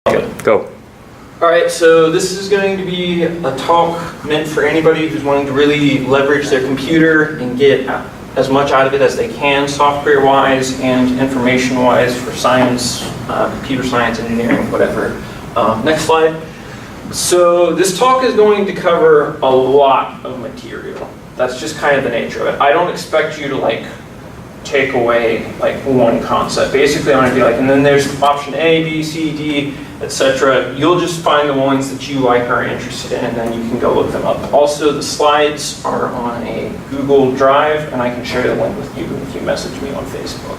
Okay, go. Alright, so this is going to be a talk meant for anybody who's wanting to really leverage their computer and get as much out of it as they can, software-wise and information-wise, for science, computer science, engineering, whatever. Next slide. So this talk is going to cover a lot of material. That's just kind of the nature of it. I don't expect you to take away one concept. Basically, I'm going to be and then there's option A, B, C, D, etc. You'll just find the ones that you like or are interested in, and then you can go look them up. Also, the slides are on a Google Drive, and I can share the link with you if you message me on Facebook.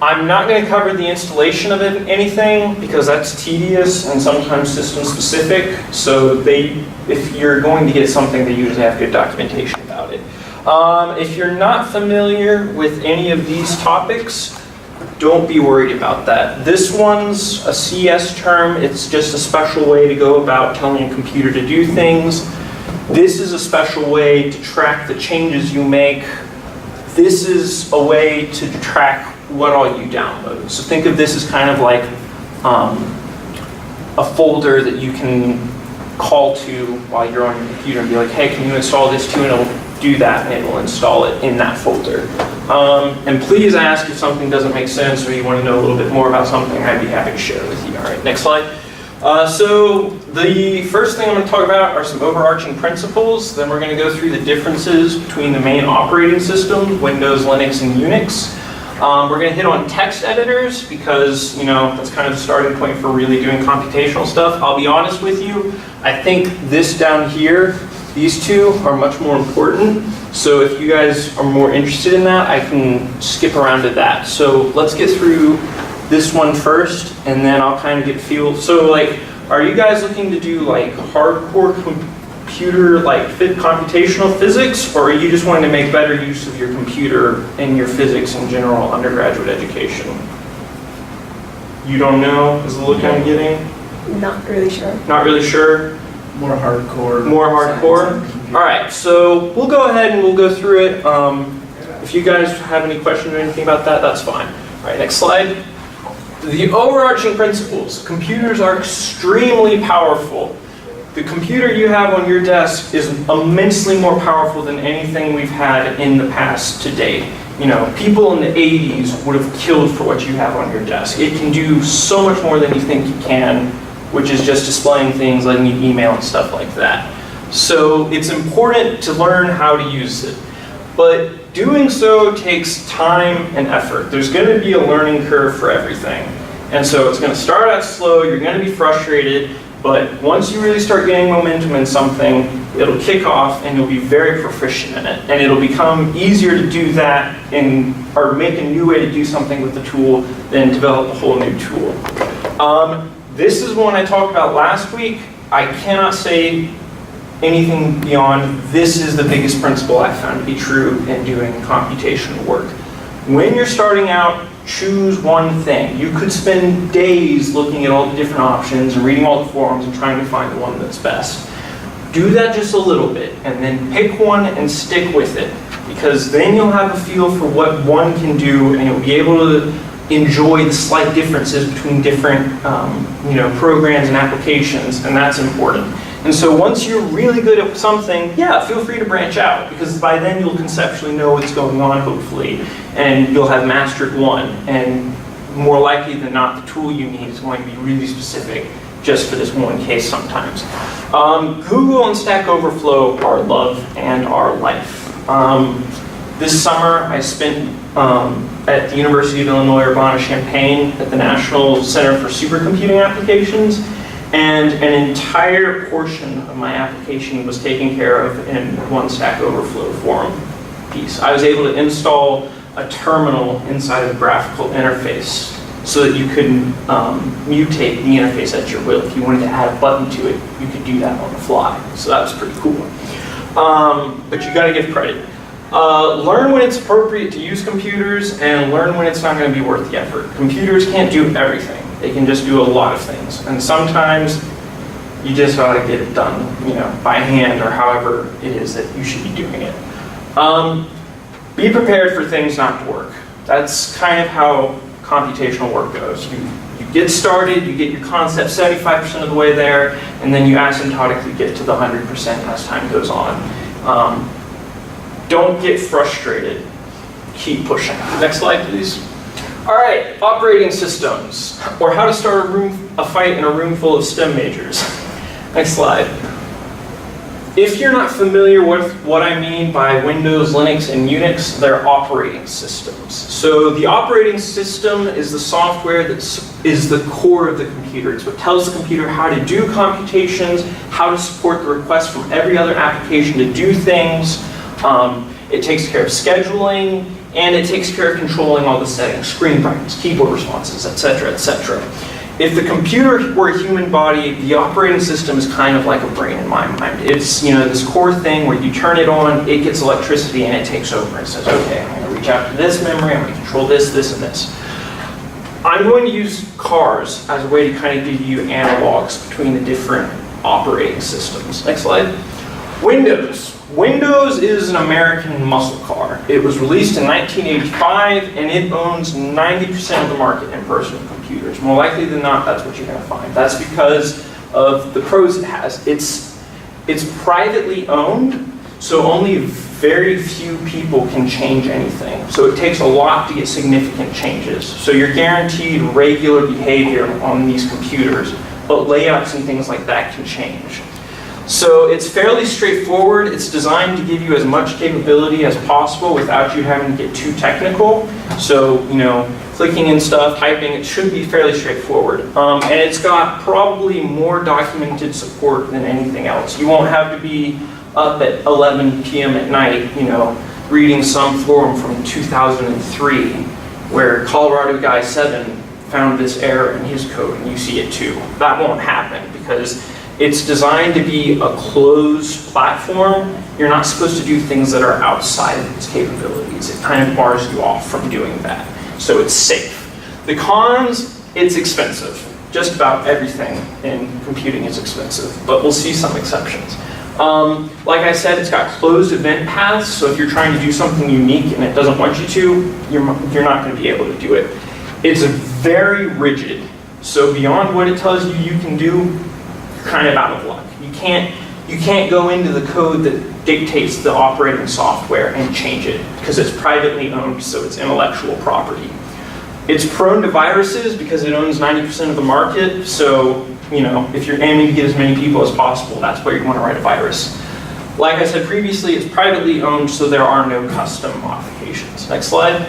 I'm not going to cover the installation of anything because that's tedious and sometimes system specific. So if you're going to get something, they usually have good documentation about it. If you're not familiar with any of these topics, don't be worried about that. This one's a CS term. It's just a special way to go about telling a computer to do things. This is a special way to track the changes you make. This is a way to track what all you download. So think of this as kind of like a folder that you can call to while you're on your computer and be like, hey, can you install this too? And it'll do that, and it will install it in that folder. And please ask if something doesn't make sense or you want to know a little bit more about something. I'd be happy to share with you. All right, next slide. So the first thing I'm going to talk about are some overarching principles. Then we're going to go through the differences between the main operating systems, Windows, Linux, and Unix. We're going to hit on text editors because, that's kind of the starting point for really doing computational stuff. I'll be honest with you, I think this down here, these two are much more important. So if you guys are more interested in that, I can skip around to that. So let's get through this one first, and then I'll kind of get a feel. So are you guys looking to do hardcore computer computational physics, or are you just wanting to make better use of your computer and your physics in general undergraduate education? You don't know is the look I'm getting? Not really sure. Not really sure? More hardcore. More hardcore? Alright, so we'll go ahead and we'll go through it. If you guys have any questions or anything about that, that's fine. Alright, next slide. The overarching principles. Computers are extremely powerful. The computer you have on your desk is immensely more powerful than anything we've had in the past to date. People in the 80s would have killed for what you have on your desk. It can do so much more than you think it can, which is just displaying things, letting you email and stuff like that. So it's important to learn how to use it. But doing so takes time and effort. There's going to be a learning curve for everything. And so it's going to start out slow, you're going to be frustrated, but once you really start getting momentum in something, it'll kick off and you'll be very proficient in it. And it'll become easier to do that or make a new way to do something with the tool than develop a whole new tool. This is one I talked about last week. I cannot say anything beyond this is the biggest principle I've found to be true in doing computational work. When you're starting out, choose one thing. You could spend days looking at all the different options and reading all the forums and trying to find the one that's best. Do that just a little bit and then pick one and stick with it, because then you'll have a feel for what one can do and you'll be able to enjoy the slight differences between different programs and applications, and that's important. And so once you're really good at something, yeah, feel free to branch out, because by then you'll conceptually know what's going on, hopefully, and you'll have mastered one, and more likely than not, the tool you need is going to be really specific just for this one case sometimes. Google and Stack Overflow are love and our life. This summer I spent at the University of Illinois Urbana-Champaign at the National Center for Supercomputing Applications, and an entire portion of my application was taken care of in one Stack Overflow forum piece. I was able to install a terminal inside of the graphical interface so that you could mutate the interface at your will. If you wanted to add a button to it, you could do that on the fly. So that was pretty cool. But you got to give credit. Learn when it's appropriate to use computers, and learn when it's not going to be worth the effort. Computers can't do everything. They can just do a lot of things. And sometimes you just got to get it done, by hand or however it is that you should be doing it. Be prepared for things not to work. That's kind of how computational work goes. You You get started, you get your concept 75% of the way there, and then you asymptotically get to the 100% as time goes on. Don't get frustrated. Keep pushing. Next slide, please. All right, operating systems, or how to start a fight in a room full of STEM majors. Next slide. If you're not familiar with what I mean by Windows, Linux, and Unix, they're operating systems. So the operating system is the software that is the core of the computer. It's what tells the computer how to do computations, how to support the requests from every other application to do things. It takes care of scheduling, and it takes care of controlling all the settings, screen brightness, keyboard responses, etc., etc. If the computer were a human body, the operating system is kind of like a brain in my mind. It's this core thing where you turn it on, it gets electricity, and it takes over and says, okay, I'm going to reach out to this memory, I'm going to control this, this, and this. I'm going to use cars as a way to kind of give you analogs between the different operating systems. Next slide. Windows. Windows is an American muscle car. It was released in 1985, and it owns 90% of the market in personal computers. More likely than not, that's what you're going to find. That's because of the pros it has. It's privately owned, so only very few people can change anything. So it takes a lot to get significant changes. So you're guaranteed regular behavior on these computers, but layouts and things like that can change. So it's fairly straightforward. It's designed to give you as much capability as possible without you having to get too technical. So, clicking and stuff, typing, it should be fairly straightforward. And it's got probably more documented support than anything else. You won't have to be up at 11 p.m. at night, reading some forum from 2003 where Colorado Guy 7 found this error in his code and you see it too. That won't happen because it's designed to be a closed platform. You're not supposed to do things that are outside of its capabilities. It kind of bars you off from doing that. So it's safe. The cons, it's expensive. Just about everything in computing is expensive, but we'll see some exceptions. Like I said, it's got closed event paths, so if you're trying to do something unique and it doesn't want you to, you're not going to be able to do it. It's very rigid, so beyond what it tells you you can do, kind of out of luck. You can't go into the code that dictates the operating software and change it because it's privately owned, so it's intellectual property. It's prone to viruses because it owns 90% of the market, so if you're aiming to get as many people as possible, that's where you want to write a virus. Like I said previously, it's privately owned, so there are no custom modifications. Next slide.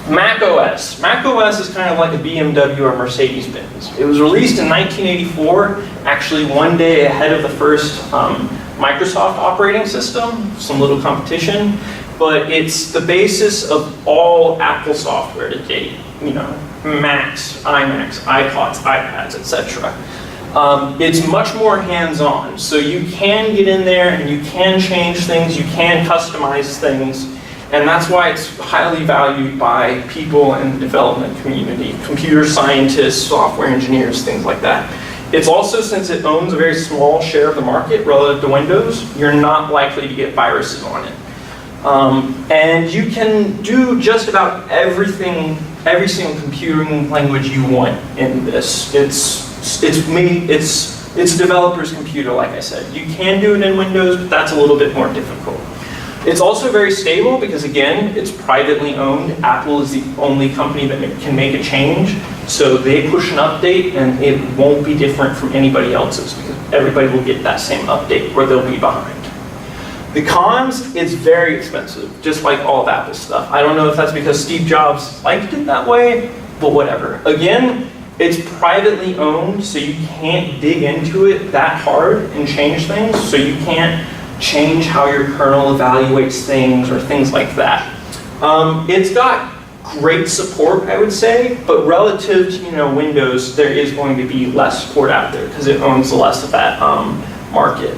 MacOS. MacOS is kind of like a BMW or Mercedes-Benz. It was released in 1984, actually one day ahead of the first Microsoft operating system, some little competition, but it's the basis of all Apple software to date. Macs, iMacs, iPods, iPads, etc. It's much more hands-on, so you can get in there and you can change things, you can customize things, and that's why it's highly valued by people in the development community, computer scientists, software engineers, things like that. It's also, since it owns a very small share of the market relative to Windows, you're not likely to get viruses on it. And you can do just about everything, every single computing language you want in this. It's a developer's computer, like I said. You can do it in Windows, but that's a little bit more difficult. It's also very stable because, again, it's privately owned. Apple is the only company that can make a change. So they push an update and it won't be different from anybody else's because everybody will get that same update or they'll be behind. The cons, it's very expensive, just like all of Apple's stuff. I don't know if that's because Steve Jobs liked it that way, but whatever. Again, it's privately owned, so you can't dig into it that hard and change things. So you can't change how your kernel evaluates things or things like that. It's got great support, I would say, but relative to Windows, there is going to be less support out there because it owns less of that market.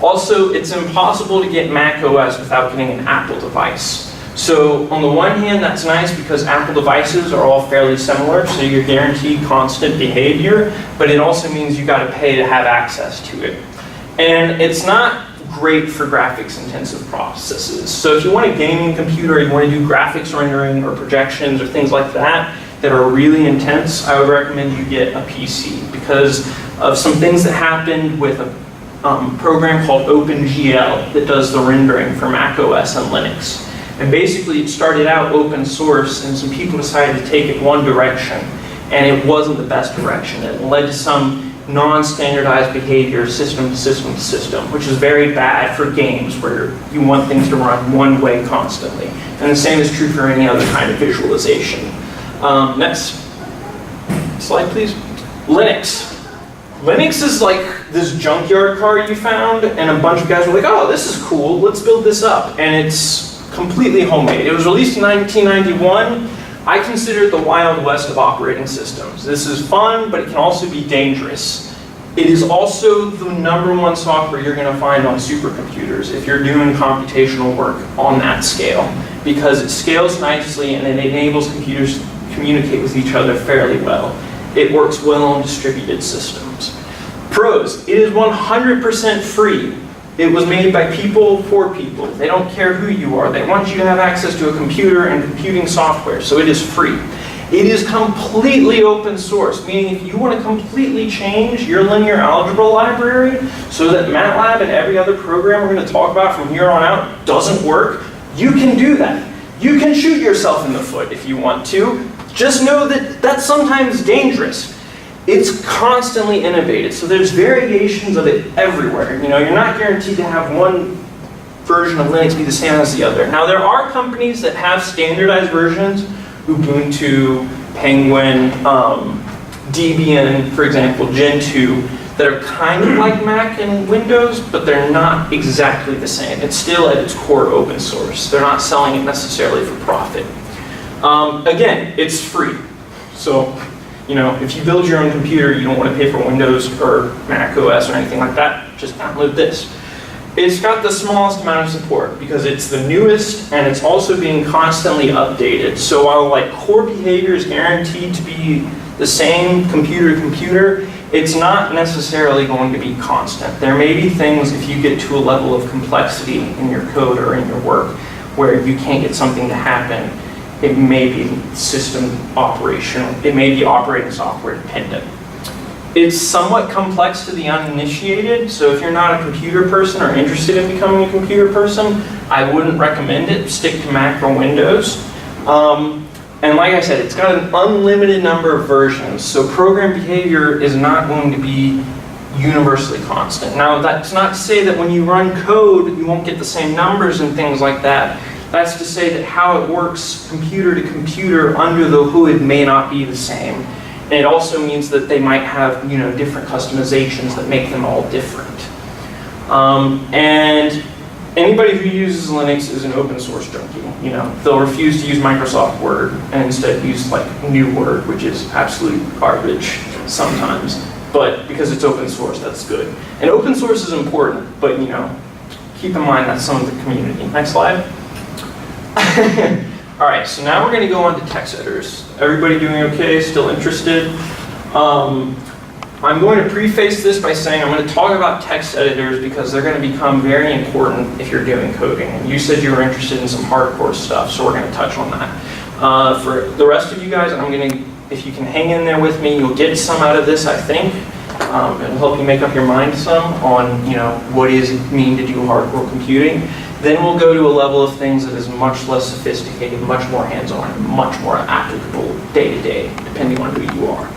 Also, it's impossible to get macOS without getting an Apple device. So on the one hand, that's nice because Apple devices are all fairly similar, so you're guaranteed constant behavior, but it also means you got to pay to have access to it. And it's not great for graphics intensive processes. So if you want a gaming computer, you want to do graphics rendering or projections or things like that, that are really intense, I would recommend you get a PC because of some things that happened with a program called OpenGL that does the rendering for macOS and Linux. And basically it started out open source and some people decided to take it one direction and it wasn't the best direction. It led to some non-standardized behavior system to system to system, which is very bad for games where you want things to run one way constantly. And the same is true for any other kind of visualization. Next slide, please. Linux. Linux is like this junkyard car you found, and a bunch of guys were like, oh, this is cool, let's build this up. And it's completely homemade. It was released in 1991. I consider it the Wild West of operating systems. This is fun, but it can also be dangerous. It is also the #1 software you're going to find on supercomputers if you're doing computational work on that scale, because it scales nicely and it enables computers to communicate with each other fairly well. It works well on distributed systems. Pros, it is 100% free. It was made by people for people. They don't care who you are. They want you to have access to a computer and computing software, so it is free. It is completely open source, meaning if you want to completely change your linear algebra library so that Matlab and every other program we're going to talk about from here on out doesn't work, you can do that. You can shoot yourself in the foot if you want to. Just know that that's sometimes dangerous. It's constantly innovated, so there's variations of it everywhere. You know, you're not guaranteed to have one version of Linux be the same as the other. Now, there are companies that have standardized versions, Ubuntu, Penguin, Debian, for example, Gentoo, that are kind of like Mac and Windows, but they're not exactly the same. It's still at its core open source. They're not selling it necessarily for profit. Again, it's free. So, you know, if you build your own computer, you don't want to pay for Windows or macOS or anything like that, just download this. It's got the smallest amount of support because it's the newest and it's also being constantly updated. So while like core behavior is guaranteed to be the same computer to computer, it's not necessarily going to be constant. There may be things, if you get to a level of complexity in your code or in your work, where you can't get something to happen. It may be system operational. It may be operating software dependent. It's somewhat complex to the uninitiated, so if you're not a computer person or interested in becoming a computer person, I wouldn't recommend it. Stick to Mac or Windows. And like I said, it's got an unlimited number of versions, so program behavior is not going to be universally constant. Now, that's not to say that when you run code, you won't get the same numbers and things like that. That's to say that how it works computer to computer under the hood may not be the same. And it also means that they might have, you know, different customizations that make them all different. And anybody who uses Linux is an open source junkie. You know, they'll refuse to use Microsoft Word and instead use like New Word, which is absolute garbage sometimes. But because it's open source, that's good. And open source is important, but you know, keep in mind that's some of the community. Next slide. All right, so now we're going to go on to text editors. Everybody doing okay? Still interested? I'm going to preface this by saying I'm going to talk about text editors because they're going to become very important if you're doing coding. And you said you were interested in some hardcore stuff, so we're going to touch on that. For the rest of you guys, I'm going to, if you can hang in there with me, you'll get some out of this, I think. It'll help you make up your mind some on, you know, what does it mean to do hardcore computing. Then we'll go to a level of things that is much less sophisticated, much more hands-on, much more applicable day-to-day, depending on who you are.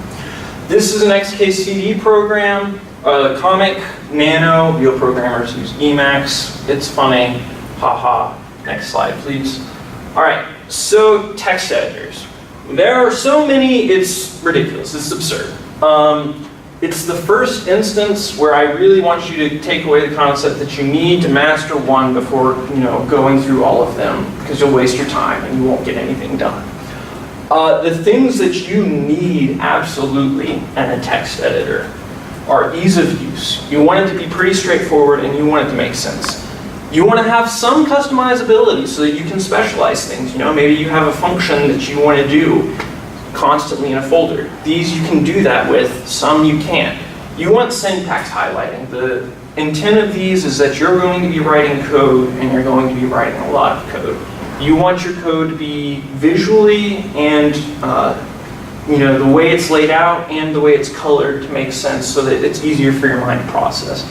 This is an XKCD program, comic, nano, real programmers use Emacs. It's funny, haha. Next slide, please. All right, so text editors. There are so many, it's ridiculous, it's absurd. It's the first instance where I really want you to take away the concept that you need to master one before, you know, going through all of them, because you'll waste your time and you won't get anything done. The things that you need absolutely in a text editor are ease of use. You want it to be pretty straightforward and you want it to make sense. You want to have some customizability so that you can specialize things. You know, maybe you have a function that you want to do constantly in a folder. These you can do that with, some you can't. You want syntax highlighting. The intent of these is that you're going to be writing code and you're going to be writing a lot of code. You want your code to be visually and the way it's laid out and the way it's colored to make sense so that it's easier for your mind to process.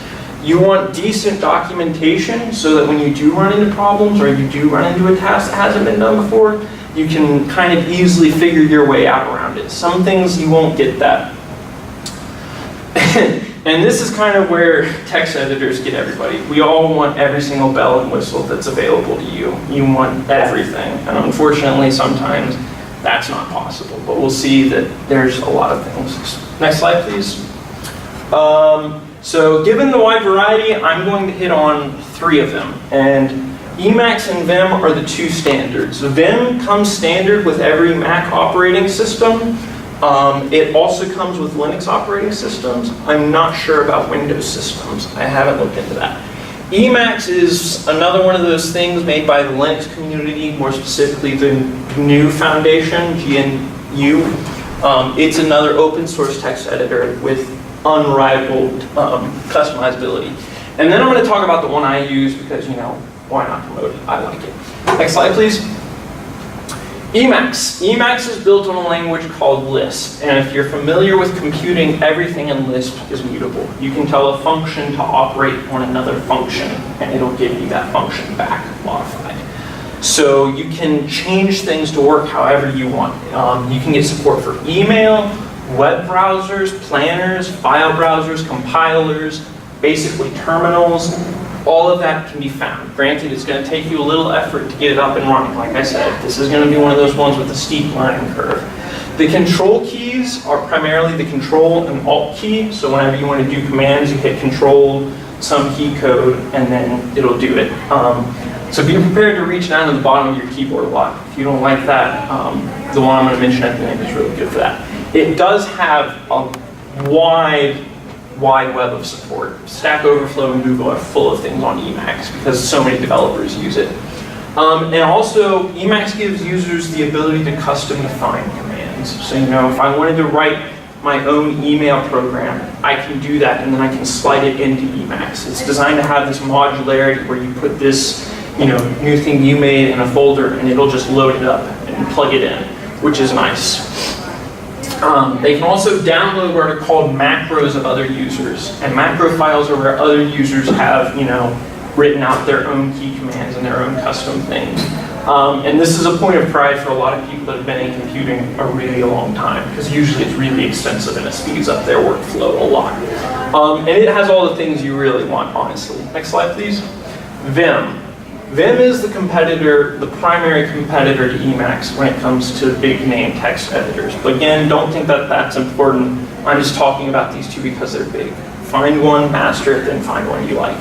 You want decent documentation so that when you do run into problems or you do run into a task that hasn't been done before, you can kind of easily figure your way out around it. Some things you won't get that. And this is kind of where text editors get everybody. We all want every single bell and whistle that's available to you. You want everything. And unfortunately, sometimes that's not possible. But we'll see that there's a lot of things. Next slide, please. So given the wide variety, I'm going to hit on 3 of them. And Emacs and Vim are the 2 standards. Vim comes standard with every Mac operating system. It also comes with Linux operating systems. I'm not sure about Windows systems. I haven't looked into that. Emacs is another one of those things made by the Linux community, more specifically the GNU Foundation, GNU. It's another open source text editor with unrivaled customizability. And then I'm going to talk about the one I use because, why not promote it? I like it. Next slide, please. Emacs. Emacs is built on a language called Lisp. And if you're familiar with computing, everything in Lisp is mutable. You can tell a function to operate on another function, and it'll give you that function back modified. So you can change things to work however you want. You can get support for email, web browsers, planners, file browsers, compilers, basically terminals. All of that can be found. Granted, it's going to take you a little effort to get it up and running. Like I said, this is going to be one of those ones with a steep learning curve. The control keys are primarily the control and alt key. So whenever you want to do commands, you hit control, some key code, and then it'll do it. So be prepared to reach down to the bottom of your keyboard a lot. If you don't like that, the one I'm going to mention at the end is really good for that. It does have a wide web of support. Stack Overflow and Google are full of things on Emacs because so many developers use it. And also, Emacs gives users the ability to custom define commands. So, if I wanted to write my own email program, I can do that and then I can slide it into Emacs. It's designed to have this modularity where you put this, new thing you made in a folder and it'll just load it up and plug it in, which is nice. They can also download what are called macros of other users. And macro files are where other users have, written out their own key commands and their own custom things. And this is a point of pride for a lot of people that have been in computing a really long time, because usually it's really extensive and it speeds up their workflow a lot. And it has all the things you really want, honestly. Next slide, please. Vim. Vim is the primary competitor to Emacs when it comes to big name text editors. But again, don't think that that's important. I'm just talking about these 2 because they're big. Find one, master it, then find one you like.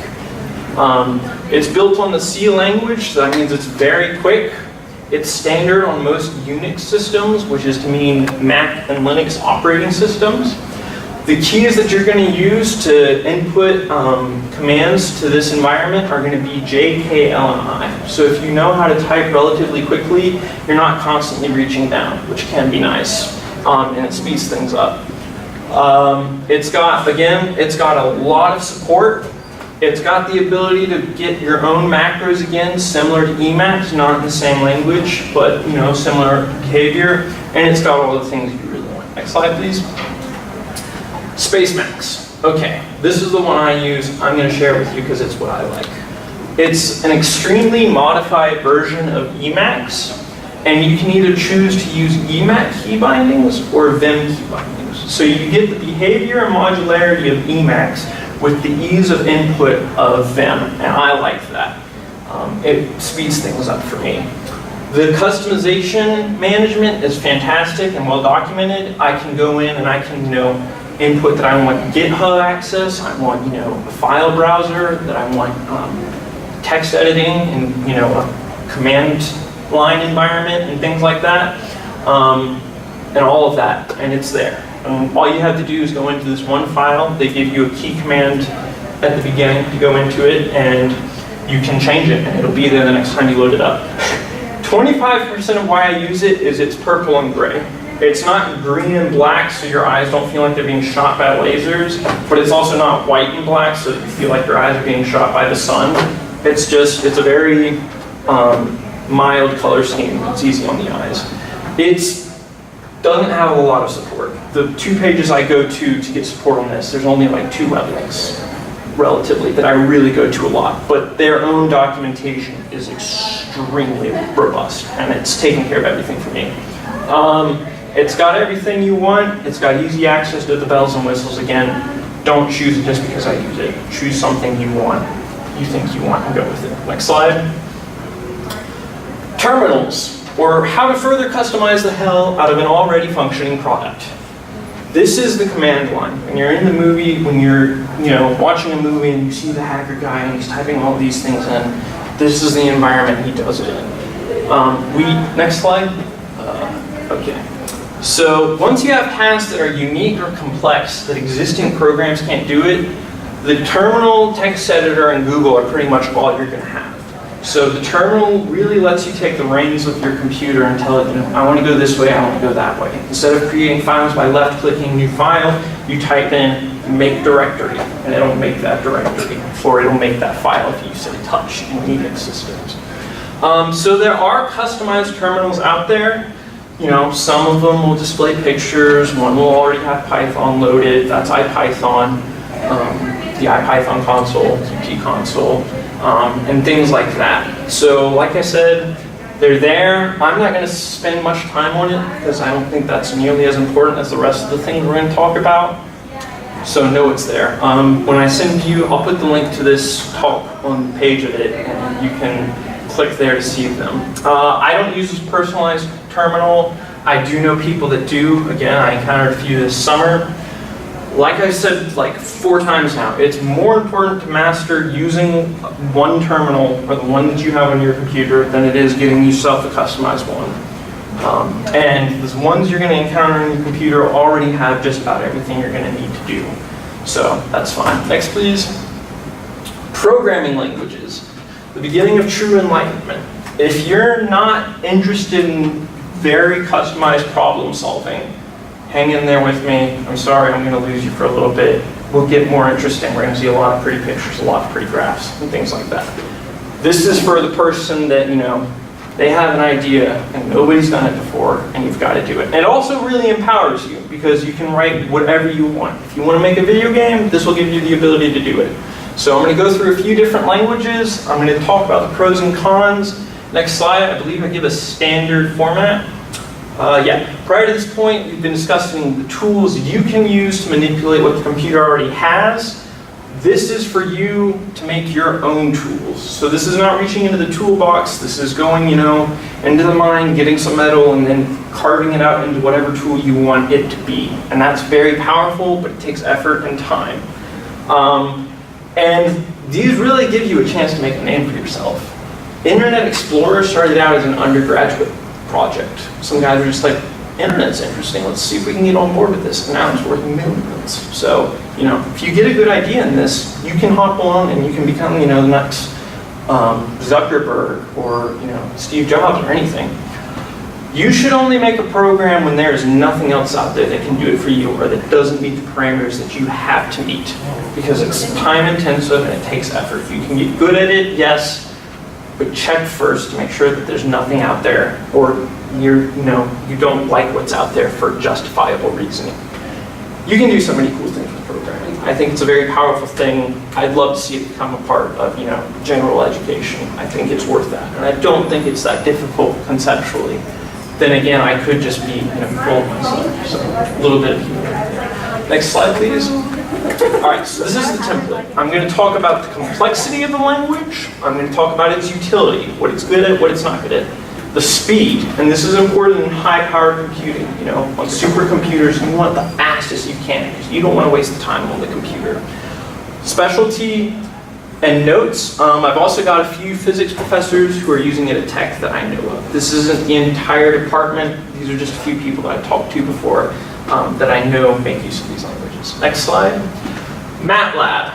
It's built on the C language, so that means it's very quick. It's standard on most Unix systems, which is to mean Mac and Linux operating systems. The keys that you're going to use to input commands to this environment are going to be J, K, L, and I. So if you know how to type relatively quickly, you're not constantly reaching down, which can be nice, and it speeds things up. It's got a lot of support. It's got the ability to get your own macros again, similar to Emacs, not in the same language, but similar behavior, and it's got all the things you really want. Next slide, please. Spacemacs. Okay, this is the one I use. I'm going to share with you because it's what I like. It's an extremely modified version of Emacs, and you can either choose to use Emacs key bindings or Vim key bindings. So you get the behavior and modularity of Emacs with the ease of input of Vim, and I like that. It speeds things up for me. The customization management is fantastic and well documented. I can go in and I can, input that I want GitHub access, I want, a file browser, that I want text editing and, a command line environment and things like that, and all of that, and it's there. All you have to do is go into this one file. They give you a key command at the beginning to go into it, and you can change it, and it'll be there the next time you load it up. 25% of why I use it is it's purple and gray. It's not green and black, so your eyes don't feel like they're being shot by lasers, but it's also not white and black, so you feel like your eyes are being shot by the sun. It's a very mild color scheme. It's easy on the eyes. It's doesn't have a lot of support. The 2 pages I go to get support on this, there's only like 2 weblinks, relatively, that I really go to a lot. But their own documentation is extremely robust, and it's taking care of everything for me. It's got everything you want. It's got easy access to the bells and whistles. Again, don't choose it just because I use it. Choose something you want, you think you want, and go with it. Next slide. Terminals, or how to further customize the hell out of an already functioning product. This is the command line. When you're in the movie, when you're watching a movie and you see the hacker guy and he's typing all these things in, this is the environment he does it in. Next slide. Okay. So once you have tasks that are unique or complex, that existing programs can't do it, the terminal, text editor, and Google are pretty much all you're going to have. So the terminal really lets you take the reins with your computer and tell it, I want to go this way, I want to go that way. Instead of creating files by left-clicking new file, you type in make directory, and it'll make that directory, or it'll make that file if you say touch in Emacs systems. So there are customized terminals out there. Some of them will display pictures, one will already have Python loaded, that's IPython, the IPython console, QT console, and things like that. So like I said, they're there. I'm not going to spend much time on it because I don't think that's nearly as important as the rest of the things we're going to talk about. So know it's there. When I send you, I'll put the link to this talk on the page of it, and you can click there to see them. I don't use this personalized terminal. I do know people that do. Again, I encountered a few this summer. Like I said like 4 times now, it's more important to master using one terminal, or the one that you have on your computer, than it is getting yourself a customized one. And the ones you're going to encounter on your computer already have just about everything you're going to need to do. So that's fine. Next, please. Programming languages. The beginning of true enlightenment. If you're not interested in very customized problem solving, hang in there with me. I'm sorry, I'm going to lose you for a little bit. We'll get more interesting. We're going to see a lot of pretty pictures, a lot of pretty graphs, and things like that. This is for the person that, they have an idea and nobody's done it before, and you've got to do it. And it also really empowers you because you can write whatever you want. If you want to make a video game, this will give you the ability to do it. So I'm going to go through a few different languages. I'm going to talk about the pros and cons. Next slide, I believe I give a standard format. Prior to this point, we've been discussing the tools you can use to manipulate what the computer already has. This is for you to make your own tools. So this is not reaching into the toolbox. This is going, into the mine, getting some metal, and then carving it out into whatever tool you want it to be. And that's very powerful, but it takes effort and time. And these really give you a chance to make a name for yourself. Internet Explorer started out as an undergraduate project. Some guys were just like, internet's interesting, let's see if we can get on board with this. And now it's worth millions. So, if you get a good idea in this, you can hop on and you can become, the next Zuckerberg or, Steve Jobs or anything. You should only make a program when there is nothing else out there that can do it for you or that doesn't meet the parameters that you have to meet. Because it's time intensive and it takes effort. You can get good at it, yes, but check first to make sure that there's nothing out there or you don't like what's out there for justifiable reasoning. You can do so many cool things with programming. I think it's a very powerful thing. I'd love to see it become a part of general education. I think it's worth that. And I don't think it's that difficult conceptually. Then again, I could just be full of myself. So a little bit of humor there. Next slide, please. All right, so this is the template. I'm going to talk about the complexity of the language. I'm going to talk about its utility, what it's good at, what it's not good at. The speed, and this is important in high-powered computing. On supercomputers, you want the fastest you can because you don't want to waste the time on the computer. Specialty and notes. I've also got a few physics professors who are using it at Tech that I know of. This isn't the entire department. These are just a few people that I've talked to before that I know make use of these languages. Next slide. Matlab.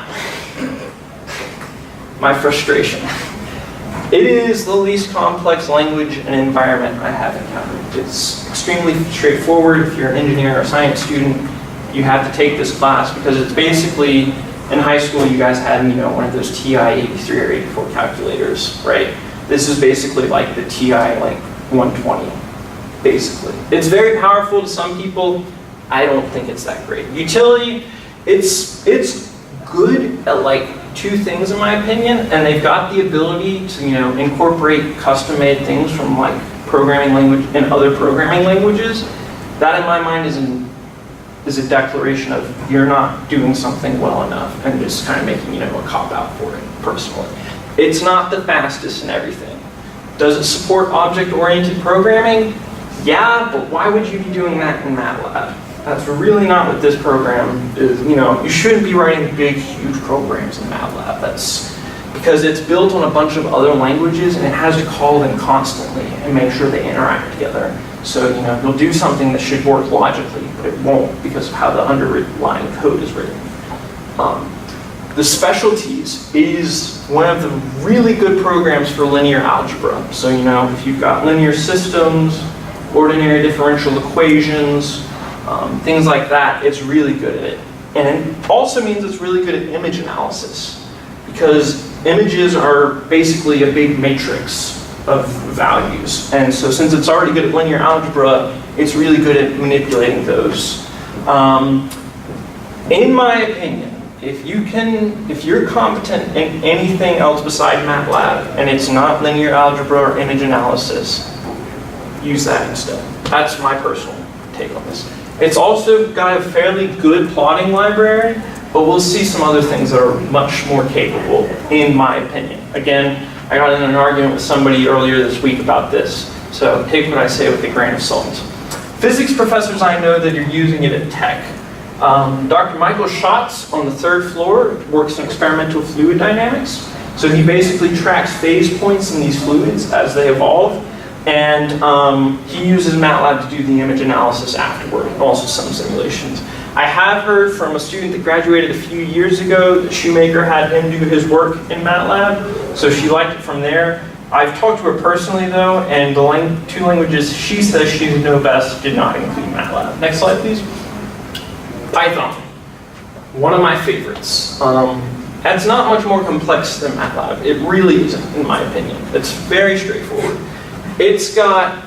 My frustration. It is the least complex language and environment I have encountered. It's extremely straightforward. If you're an engineer or science student, you have to take this class because it's basically, in high school you guys had, one of those TI 83 or 84 calculators, right? This is basically like the TI 120. basically. It's very powerful to some people. I don't think it's that great. Utility, it's good at like two things in my opinion, and they've got the ability to incorporate custom-made things from like programming language and other programming languages. That in my mind is a declaration of you're not doing something well enough and just kind of making a cop-out for it, personally. It's not the fastest in everything. Does it support object-oriented programming? Yeah, but why would you be doing that in Matlab? That's really not what this program is. You shouldn't be writing big, huge programs in Matlab. That's because it's built on a bunch of other languages and it has to call them constantly and make sure they interact together. So, you'll do something that should work logically, but it won't because of how the underlying code is written. The specialties is one of the really good programs for linear algebra. So, if you've got linear systems, ordinary differential equations, things like that, it's really good at it. And it also means it's really good at image analysis because images are basically a big matrix of values. And so since it's already good at linear algebra, it's really good at manipulating those. In my opinion, if you're competent in anything else beside Matlab and it's not linear algebra or image analysis, use that instead. That's my personal take on this. It's also got a fairly good plotting library, but we'll see some other things that are much more capable, in my opinion. Again, I got in an argument with somebody earlier this week about this, so take what I say with a grain of salt. Physics professors I know that are using it at Tech. Dr. Michael Schatz on the 3rd floor works in experimental fluid dynamics. So he basically tracks phase points in these fluids as they evolve. And he uses Matlab to do the image analysis afterward, and also some simulations. I have heard from a student that graduated a few years ago that Shoemaker had him do his work in Matlab, so she liked it from there. I've talked to her personally though, and the two languages she says she knows best did not include Matlab. Next slide, please. Python, one of my favorites. That's not much more complex than Matlab. It really isn't, in my opinion. It's very straightforward. It's got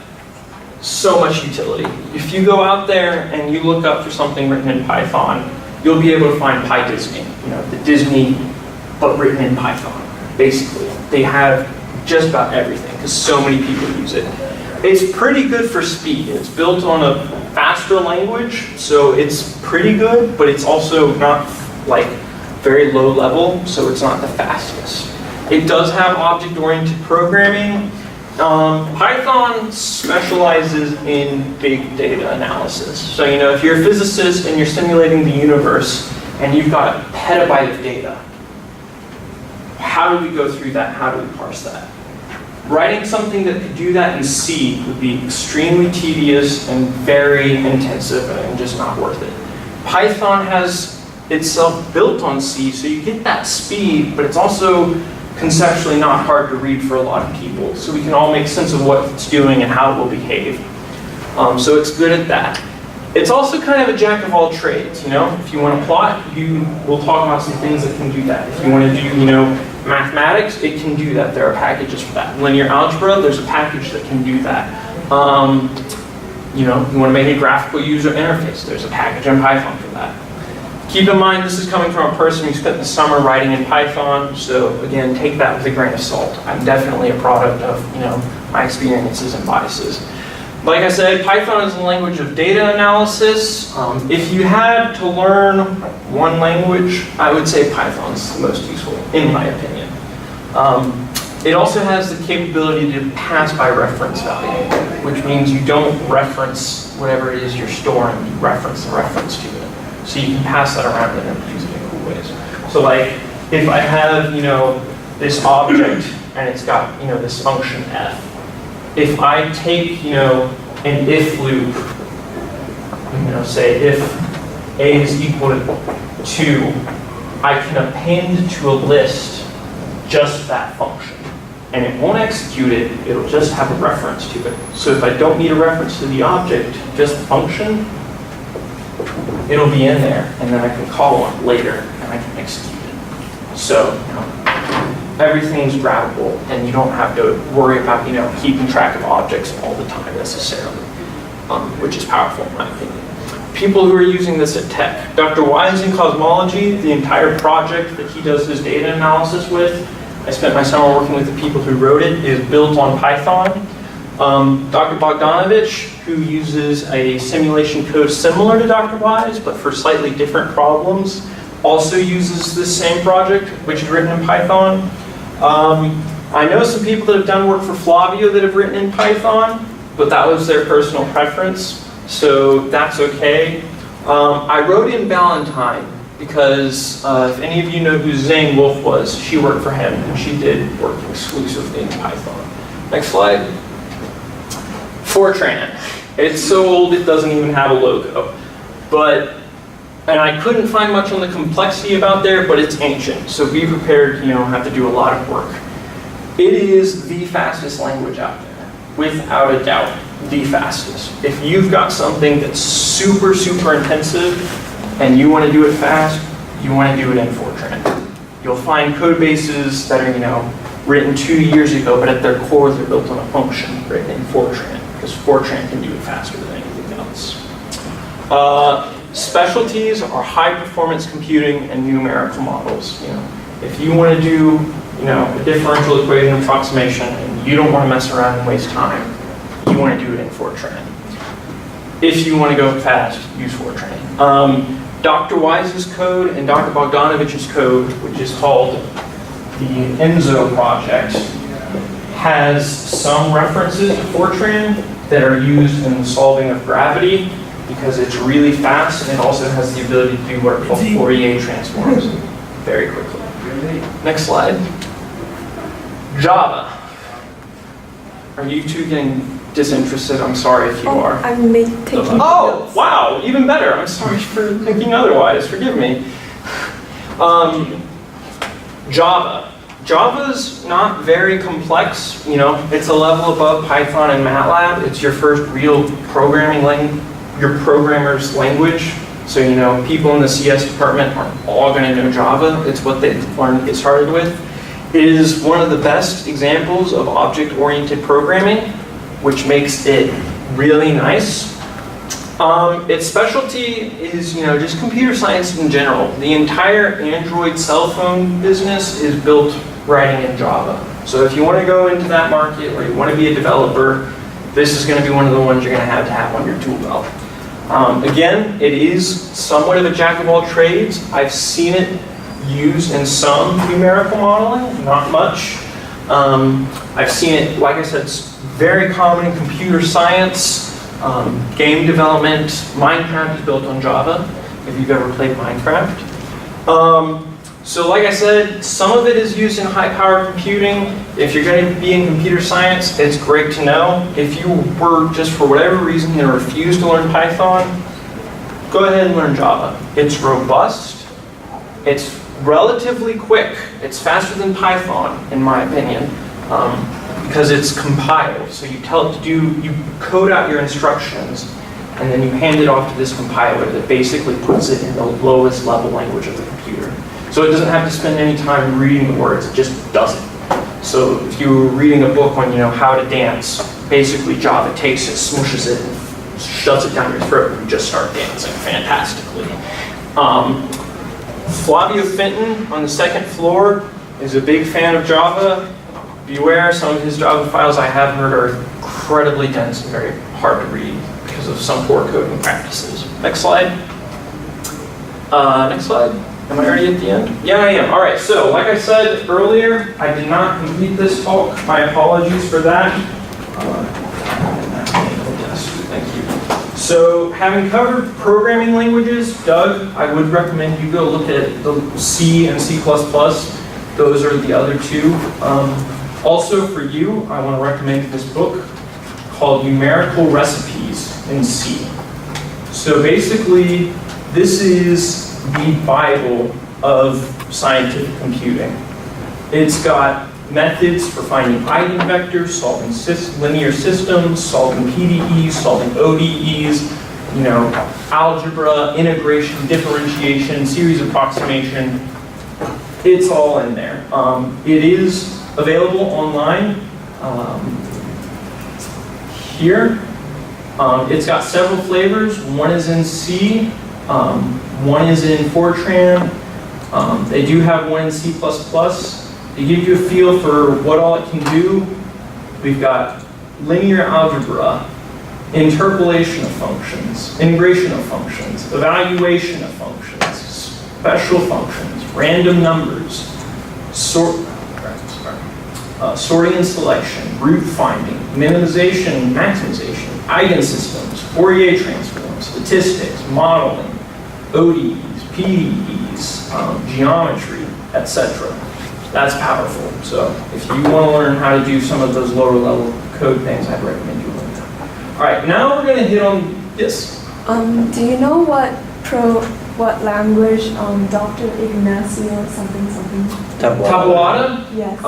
so much utility. If you go out there and you look up for something written in Python, you'll be able to find PyDisney, the Disney, but written in Python, basically. They have just about everything, because so many people use it. It's pretty good for speed. It's built on a faster language, so it's pretty good, but it's also not like very low level, so it's not the fastest. It does have object-oriented programming. Python specializes in big data analysis. So, if you're a physicist and you're simulating the universe and you've got a petabyte of data, how do we go through that? How do we parse that? Writing something that could do that in C would be extremely tedious and very intensive and just not worth it. Python has itself built on C, so you get that speed, but it's also conceptually not hard to read for a lot of people, so we can all make sense of what it's doing and how it will behave. So it's good at that. It's also kind of a jack of all trades. If you want to plot, we'll talk about some things that can do that. If you want to do, mathematics, it can do that. There are packages for that. Linear algebra, there's a package that can do that. You want to make a graphical user interface, there's a package in Python for that. Keep in mind, this is coming from a person who spent the summer writing in Python, so again, take that with a grain of salt. I'm definitely a product of, my experiences and biases. Like I said, Python is a language of data analysis. If you had to learn one language, I would say Python's the most useful, in my opinion. It also has the capability to pass by reference value, which means you don't reference whatever it is you're storing, you reference the reference to it. So you can pass that around and use it in cool ways. So like, if I have, this object and it's got, this function f, if I take, an if loop, say if a is equal to 2, I can append to a list just that function. And it won't execute it, it'll just have a reference to it. So if I don't need a reference to the object, just the function, it'll be in there, and then I can call on it later, and I can execute it. So, everything's grabbable, and you don't have to worry about, keeping track of objects all the time necessarily. which is powerful in my opinion. People who are using this at Tech. Dr. Wise in cosmology, the entire project that he does his data analysis with, I spent my summer working with the people who wrote it, is built on Python. Dr. Bogdanovich, who uses a simulation code similar to Dr. Wise, but for slightly different problems, also uses this same project, which is written in Python. I know some people that have done work for Flavio that have written in Python, but that was their personal preference, so that's okay. I wrote in Valentine because if any of you know who Zane Wolf was, she worked for him, and she did work exclusively in Python. Next slide. Fortran. It's so old it doesn't even have a logo. And I couldn't find much on the complexity about there, but it's ancient. So be prepared, have to do a lot of work. It is the fastest language out there, without a doubt, the fastest. If you've got something that's super, super intensive and you want to do it fast, you want to do it in Fortran. You'll find code bases that are, written 2 years ago, but at their core they're built on a function written in Fortran, because Fortran can do it faster than anything else. Specialties are high performance computing and numerical models. If you want to do a differential equation approximation and you don't want to mess around and waste time, you want to do it in Fortran. If you want to go fast, use Fortran. Dr. Wise's code and Dr. Bogdanovich's code, which is called the ENSO project, has some references to Fortran that are used in the solving of gravity because it's really fast, and it also has the ability to do what are called Fourier transforms very quickly. Next slide. Java. Are you two getting disinterested? I'm sorry if you are. I'm taking notes. Wow, even better. I'm sorry for thinking otherwise. Forgive me. Java. Java's not very complex. It's a level above Python and Matlab. It's your first real programming language, your programmer's language. So, people in the CS department aren't all going to know Java. It's what they learn to get started with. It is one of the best examples of object-oriented programming, which makes it really nice. Its specialty is, just computer science in general. The entire Android cell phone business is built writing in Java. So if you want to go into that market or you want to be a developer, this is going to be one of the ones you're going to have on your tool belt. Again, it is somewhat of a jack of all trades. I've seen it used in some numerical modeling, not much. I've seen it, like I said, it's very common in computer science, game development. Minecraft is built on Java, if you've ever played Minecraft. So like I said, some of it is used in high-power computing. If you're going to be in computer science, it's great to know. If you were, just for whatever reason, going to refuse to learn Python, go ahead and learn Java. It's robust. It's relatively quick. It's faster than Python, in my opinion, because it's compiled. So you tell it to do, you code out your instructions, and then you hand it off to this compiler that basically puts it in the lowest level language of the computer. So it doesn't have to spend any time reading the words, it just does it. So if you were reading a book on how to dance, basically Java takes it, smooshes it, and shoves it down your throat, and you just start dancing fantastically. Flavio Finton on the second floor is a big fan of Java. Beware, some of his Java files I have heard are incredibly dense and very hard to read because of some poor coding practices. Next slide. Next slide. Am I already at the end? Yeah, I am. All right, so like I said earlier, I did not complete this talk. My apologies for that. Thank you. So having covered programming languages, Doug, I would recommend you go look at the C and C++. Those are the other two. Also for you, I want to recommend this book called Numerical Recipes in C. So basically, this is the Bible of scientific computing. It's got methods for finding eigenvectors, solving linear systems, solving PDEs, solving ODEs, algebra, integration, differentiation, series approximation. It's all in there. It is available online here. It's got several flavors. One is in C, one is in Fortran. They do have one in C++. To give you a feel for what all it can do, we've got linear algebra, interpolation of functions, integration of functions, evaluation of functions, special functions, random numbers, sorting and selection, root finding, minimization, maximization, eigensystems, Fourier transforms, statistics, modeling, ODEs, PDEs, geometry, etc. That's powerful. So if you want to learn how to do some of those lower level code things, I'd recommend you learn that. All right, now we're going to hit on this. Do you know what language Dr. Ignacio something? Tabuada? Yes.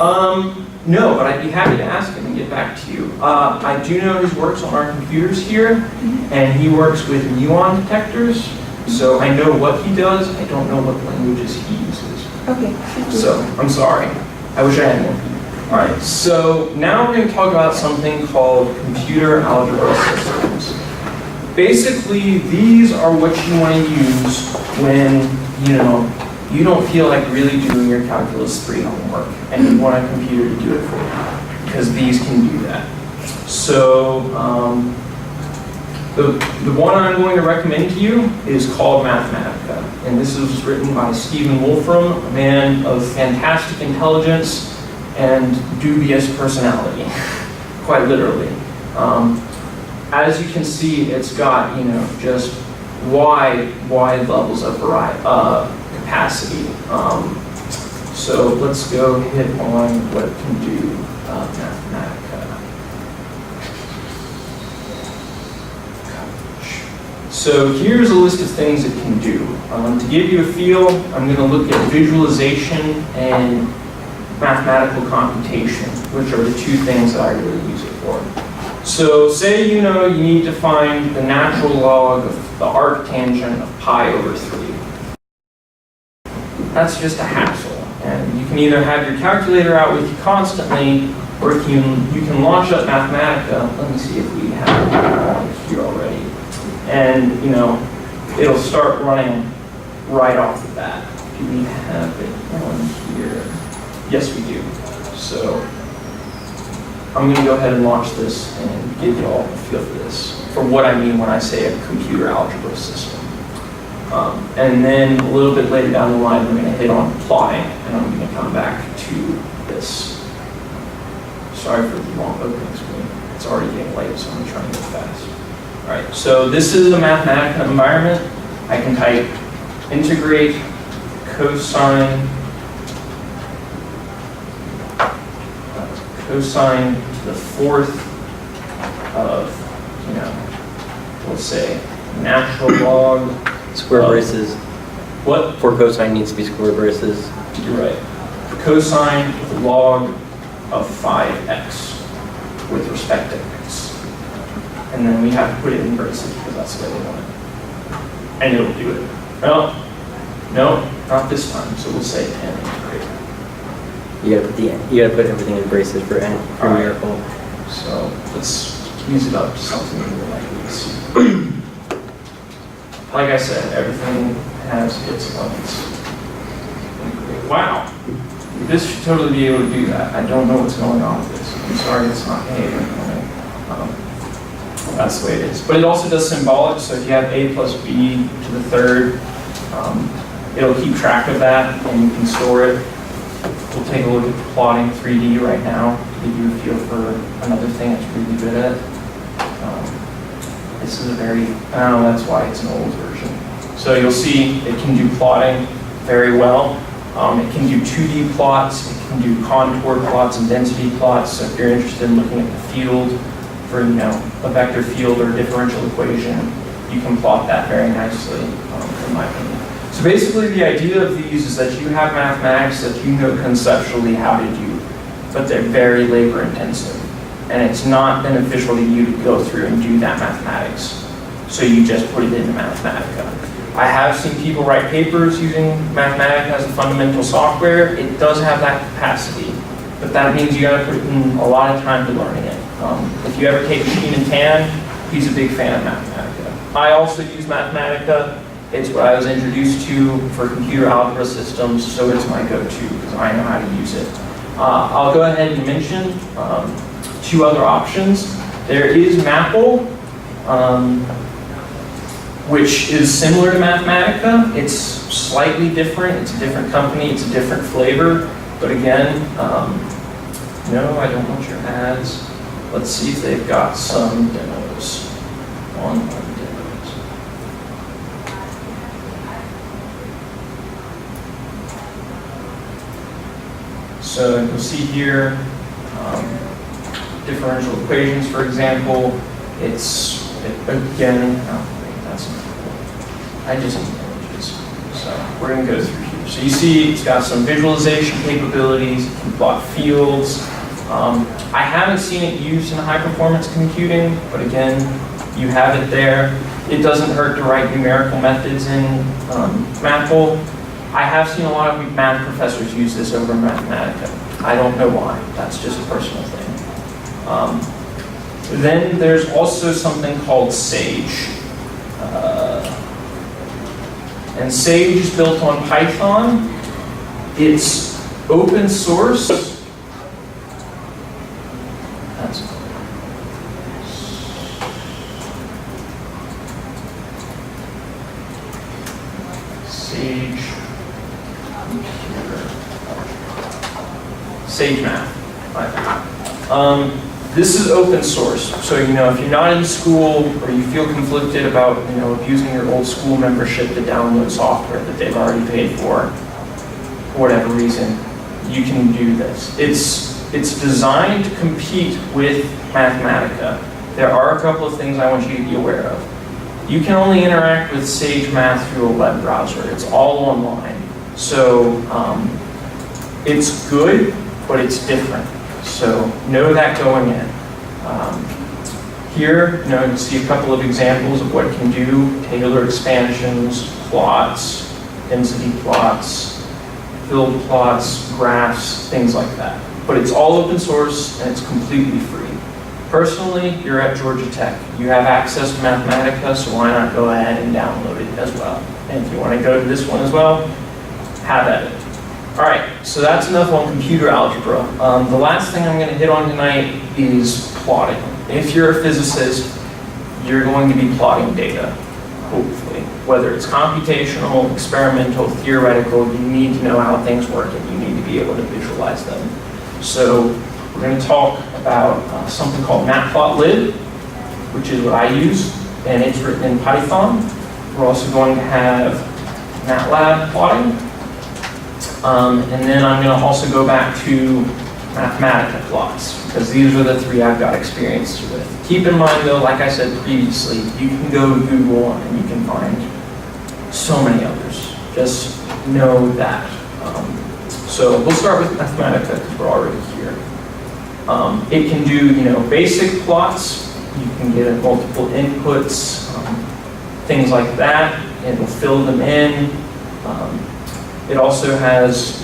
No, but I'd be happy to ask him and get back to you. I do know his works on our computers here, and he works with muon detectors, so I know what he does. I don't know what languages he uses. Okay. So, I'm sorry. I wish I had more. All right, so now we're going to talk about something called computer algebra systems. Basically, these are what you want to use when, you don't feel like really doing your Calculus 3 homework and you want a computer to do it for you, because these can do that. So, the one I'm going to recommend to you is called Mathematica, and this was written by Stephen Wolfram, a man of fantastic intelligence and dubious personality, quite literally. As you can see, it's got, just wide levels of capacity. So let's go hit on what it can do, Mathematica. So here's a list of things it can do. To give you a feel, I'm going to look at visualization and mathematical computation, which are the two things that I really use it for. So say you need to find the natural log of the arctangent of pi over 3. That's just a hassle. And you can either have your calculator out with you constantly, or you can launch up Mathematica. Let me see if we have it here already. And it'll start running right off the bat. Do we have it on here? Yes, we do. So I'm going to go ahead and launch this and give you all a feel for this, for what I mean when I say a computer algebra system. And then a little bit later down the line, we're going to hit on plotting, and I'm going to come back to this. Sorry for the long opening screen. It's already getting late, so I'm trying to go fast. All right, so this is a Mathematica environment. I can type integrate cosine to the fourth of, let's say, natural log. Square braces. What? For cosine needs to be square braces. You're right. Cosine to the log of 5x with respect to x. And then we have to put it in braces because that's the way we want it. And it'll do it. Well, no, not this time. So we'll say 10 integrate. You gotta put everything in braces for n for numerical. So let's use it up to something more like this. Like I said, everything has its limits. Wow, this should totally be able to do that. I don't know what's going on with this. I'm sorry it's not behaving. That's the way it is. But it also does symbolic, so if you have a plus b to the third, it'll keep track of that and you can store it. We'll take a look at the plotting 3D right now to give you a feel for another thing it's really good at. This is a very, that's why it's an old version. So you'll see it can do plotting very well. It can do 2D plots, it can do contour plots and density plots. So if you're interested in looking at the field for a vector field or a differential equation, you can plot that very nicely, in my opinion. So basically the idea of these is that you have mathematics that you know conceptually how to do, but they're very labor intensive. And it's not beneficial to you to go through and do that mathematics. So you just put it into Mathematica. I have seen people write papers using Mathematica as a fundamental software. It does have that capacity, but that means you gotta put in a lot of time to learning it. If you ever take Machine and Tan, he's a big fan of Mathematica. I also use Mathematica. It's what I was introduced to for computer algebra systems, so it's my go-to because I know how to use it. I'll go ahead and mention 2 other options. There is Mapple, which is similar to Mathematica. It's slightly different. It's a different company. It's a different flavor. But again, no, I don't want your ads. Let's see if they've got some demos. Online demos. So you'll see here, differential equations, for example. Again, I just need images. So we're going to go through here. So you see it's got some visualization capabilities, you can plot fields. I haven't seen it used in high-performance computing, but again, you have it there. It doesn't hurt to write numerical methods in Mapple. I have seen a lot of math professors use this over Mathematica. I don't know why. That's just a personal thing. Then there's also something called Sage. And Sage is built on Python. It's open source. Sage Math. This is open source, so if you're not in school or you feel conflicted about abusing your old school membership to download software that they've already paid for whatever reason, you can do this. It's designed to compete with Mathematica. There are a couple of things I want you to be aware of. You can only interact with Sage Math through a web browser. It's all online, so it's good, but it's different. So know that going in. Here, you can see a couple of examples of what it can do: Taylor expansions, plots, density plots, filled plots, graphs, things like that. But it's all open source and it's completely free. Personally, you're at Georgia Tech. You have access to Mathematica, so why not go ahead and download it as well? And if you want to go to this one as well, have at it. All right, so that's enough on computer algebra. The last thing I'm going to hit on tonight is plotting. If you're a physicist, you're going to be plotting data, hopefully. Whether it's computational, experimental, theoretical, you need to know how things work and you need to be able to visualize them. So we're going to talk about something called Matplotlib, which is what I use, and it's written in Python. We're also going to have Matlab plotting. And then I'm going to also go back to Mathematica plots, because these are the 3 I've got experience with. Keep in mind though, like I said previously, you can go to Google and you can find so many others. Just know that. So we'll start with Mathematica because we're already here. It can do, basic plots. You can get multiple inputs, things like that. It will fill them in. It also has,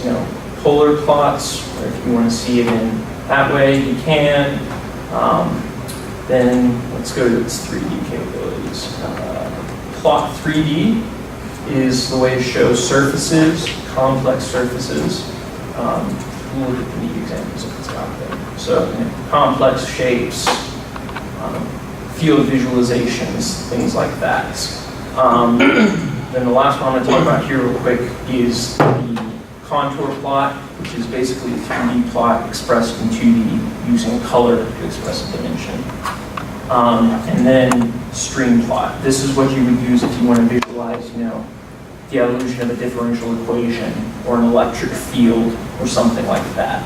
polar plots, or if you want to see it in that way, you can. Then let's go to its 3D capabilities. Plot 3D is the way to show surfaces, complex surfaces. We'll look at the neat examples if it's out there. So complex shapes, field visualizations, things like that. Then the last one I'm going to talk about here real quick is the contour plot, which is basically a 3D plot expressed in 2D using color to express a dimension. And then stream plot. This is what you would use if you want to visualize, the evolution of a differential equation or an electric field or something like that.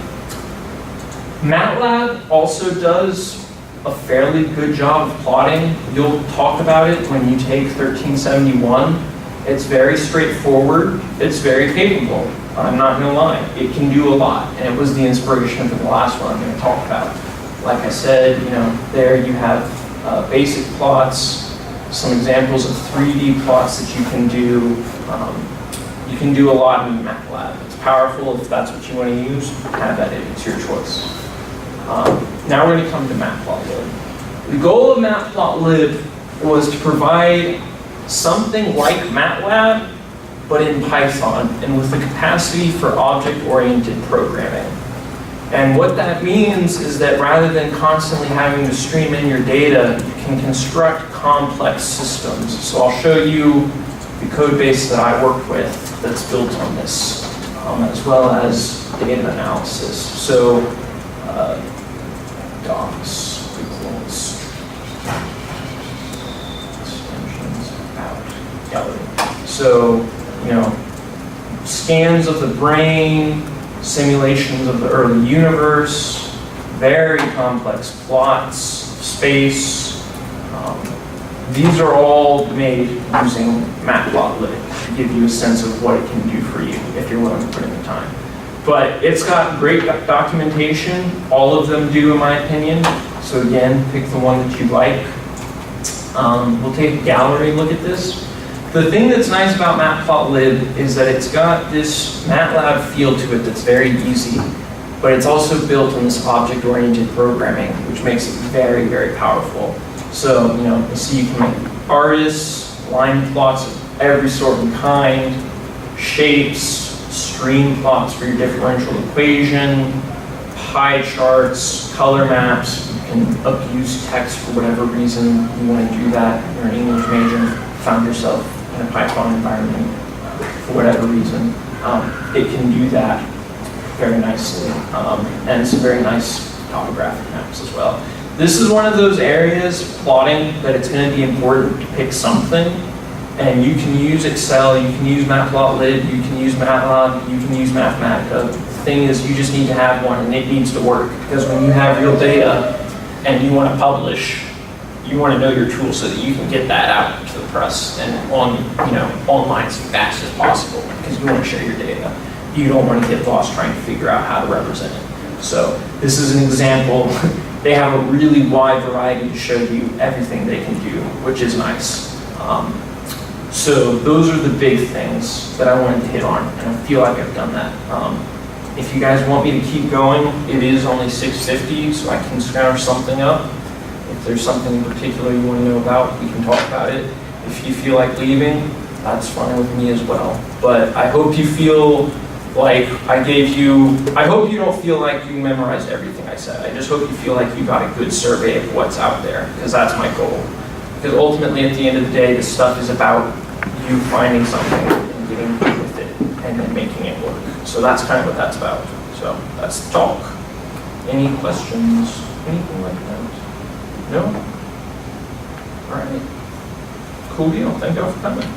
Matlab also does a fairly good job of plotting. You'll talk about it when you take 1371. It's very straightforward. It's very capable. I'm not going to lie. It can do a lot, and it was the inspiration for the last one I'm going to talk about. Like I said, there you have basic plots, some examples of 3D plots that you can do. You can do a lot in Matlab. It's powerful. If that's what you want to use, have at it. It's your choice. Now we're going to come to Matplotlib. The goal of Matplotlib was to provide something like Matlab, but in Python, and with the capacity for object-oriented programming. And what that means is that rather than constantly having to stream in your data, you can construct complex systems. So I'll show you the code base that I worked with that's built on this, as well as data analysis. So docs equals extensions about gallery. So, scans of the brain, simulations of the early universe, very complex plots of space. These are all made using Matplotlib to give you a sense of what it can do for you if you're willing to put in the time. But it's got great documentation. All of them do, in my opinion. So again, pick the one that you like. We'll take a gallery look at this. The thing that's nice about Matplotlib is that it's got this MATLAB feel to it that's very easy, but it's also built on this object-oriented programming, which makes it very, very powerful. So, you see you can make artists, line plots of every sort and kind, shapes, stream plots for your differential equation, pie charts, color maps. You can abuse text for whatever reason you want to do that. You're an English major, found yourself in a Python environment for whatever reason. It can do that very nicely. And some very nice topographic maps as well. This is one of those areas, plotting, that it's going to be important to pick something. And you can use Excel, you can use Matplotlib, you can use Matlab, you can use Mathematica. The thing is, you just need to have one, and it needs to work. Because when you have real data and you want to publish, you want to know your tool so that you can get that out to the press and online as fast as possible, because you want to share your data. You don't want to get lost trying to figure out how to represent it. So this is an example. They have a really wide variety to show you everything they can do, which is nice. So those are the big things that I wanted to hit on, and I feel like I've done that. If you guys want me to keep going, it is only 6:50, so I can scrounge something up. If there's something in particular you want to know about, we can talk about it. If you feel like leaving, that's fine with me as well. But I hope you feel like I hope you don't feel like you memorized everything I said. I just hope you feel like you got a good survey of what's out there, because that's my goal. Because ultimately, at the end of the day, this stuff is about you finding something and getting good with it and then making it work. So that's kind of what that's about. So that's the talk. Any questions? Anything like that? No? All right. Cool deal. Thank you all for coming.